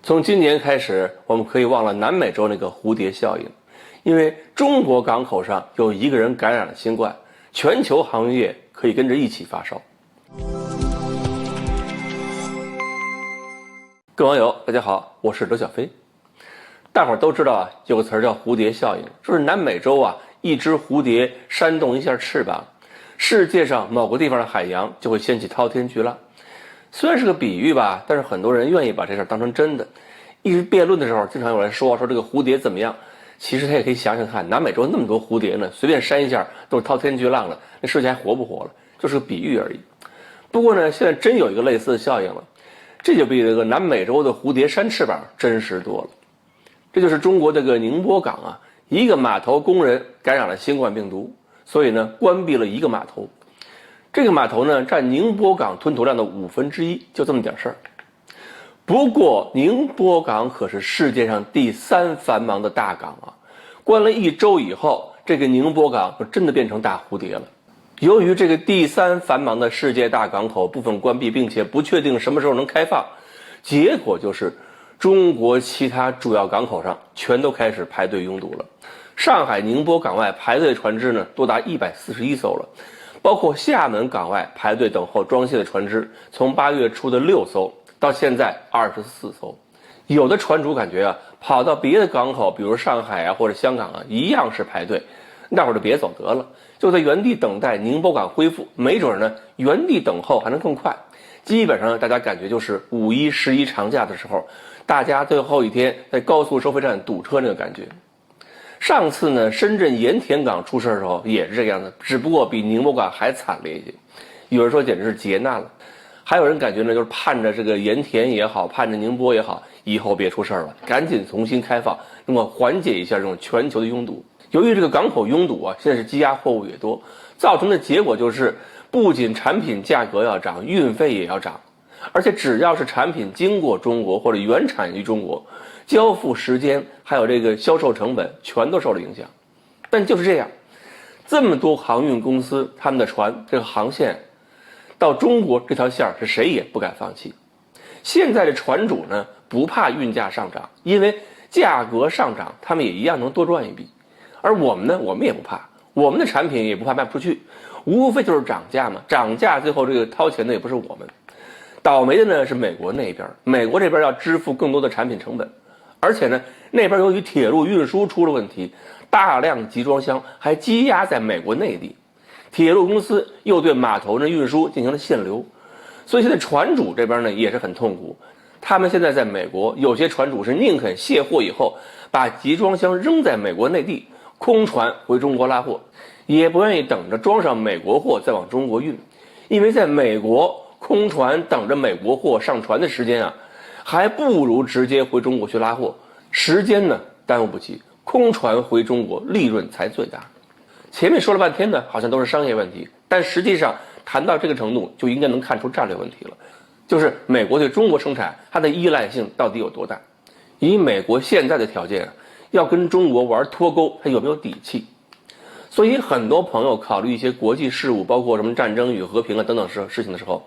从今年开始，我们可以忘了南美洲那个蝴蝶效应，因为中国港口上有一个人感染了新冠，全球航运业可以跟着一起发烧。各位网友，大家好，我是刘小飞。大伙儿都知道啊，有个词儿叫蝴蝶效应，说是南美洲啊，一只蝴蝶扇动一下翅膀，世界上某个地方的海洋就会掀起滔天巨浪。虽然是个比喻吧，但是很多人愿意把这事儿当成真的。一直辩论的时候，经常有人说这个蝴蝶怎么样？其实他也可以想想看，南美洲那么多蝴蝶呢，随便扇一下都是滔天巨浪了，那世界还活不活了？就是个比喻而已。不过呢，现在真有一个类似的效应了，这就比这个南美洲的蝴蝶扇翅膀真实多了。这就是中国这个宁波港啊，一个码头工人感染了新冠病毒，所以呢关闭了一个码头。这个码头呢占宁波港吞吐量的1/5，就这么点事儿。不过宁波港可是世界上第3繁忙的大港啊，关了1周以后，这个宁波港就真的变成大蝴蝶了。由于这个第3繁忙的世界大港口部分关闭，并且不确定什么时候能开放，结果就是中国其他主要港口上全都开始排队拥堵了。上海宁波港外排队船只呢多达141艘了，包括厦门港外排队等候装卸的船只，从8月初的6艘到现在24艘。有的船主感觉啊，跑到别的港口，比如上海啊或者香港啊，一样是排队，那会儿就别走得了，就在原地等待宁波港恢复，没准呢原地等候还能更快。基本上大家感觉就是5一、11长假的时候，大家最后一天在高速收费站堵车那个感觉。上次呢，深圳盐田港出事的时候也是这个样子，只不过比宁波港还惨烈一些。有人说简直是劫难了，还有人感觉呢，就是盼着这个盐田也好，盼着宁波也好，以后别出事了，赶紧重新开放，能够缓解一下这种全球的拥堵。由于这个港口拥堵啊，现在是积压货物也多，造成的结果就是不仅产品价格要涨，运费也要涨，而且只要是产品经过中国或者原产于中国，交付时间还有这个销售成本全都受了影响。但就是这样，这么多航运公司，他们的船这个航线到中国这条线是谁也不敢放弃。现在的船主呢不怕运价上涨，因为价格上涨他们也一样能多赚一笔。而我们呢，我们也不怕，我们的产品也不怕卖不出去，无非就是涨价嘛，涨价最后这个掏钱的也不是我们。倒霉的呢是美国那边，美国这边要支付更多的产品成本，而且呢那边由于铁路运输出了问题，大量集装箱还积压在美国内地，铁路公司又对码头的运输进行了限流，所以现在船主这边呢也是很痛苦。他们现在在美国，有些船主是宁肯卸货以后把集装箱扔在美国内地，空船回中国拉货，也不愿意等着装上美国货再往中国运，因为在美国空船等着美国货上船的时间啊，还不如直接回中国去拉货，时间呢耽误不起，空船回中国利润才最大。前面说了半天呢，好像都是商业问题，但实际上谈到这个程度，就应该能看出战略问题了，就是美国对中国生产它的依赖性到底有多大。以美国现在的条件啊，要跟中国玩脱钩，它有没有底气？所以很多朋友考虑一些国际事务，包括什么战争与和平啊等等事情的时候，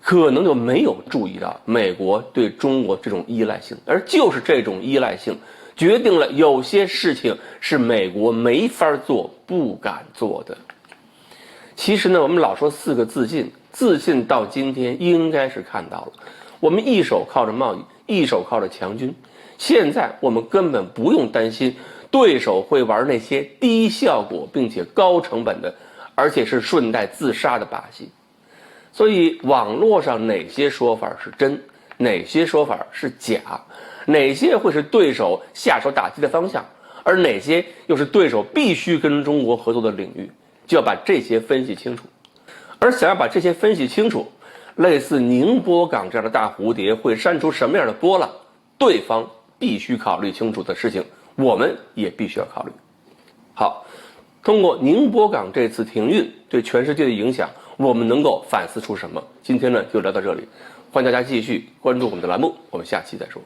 可能就没有注意到美国对中国这种依赖性，而就是这种依赖性决定了有些事情是美国没法做、不敢做的。其实呢，我们老说4个自信，自信到今天应该是看到了，我们一手靠着贸易，一手靠着强军，现在我们根本不用担心对手会玩那些低效果并且高成本的，而且是顺带自杀的把戏。所以网络上哪些说法是真，哪些说法是假，哪些会是对手下手打击的方向，而哪些又是对手必须跟中国合作的领域，就要把这些分析清楚。而想要把这些分析清楚，类似宁波港这样的大蝴蝶会扇出什么样的波浪，对方必须考虑清楚的事情，我们也必须要考虑。好，通过宁波港这次停运对全世界的影响，我们能够反思出什么？今天呢就聊到这里，欢迎大家继续关注我们的栏目，我们下期再说。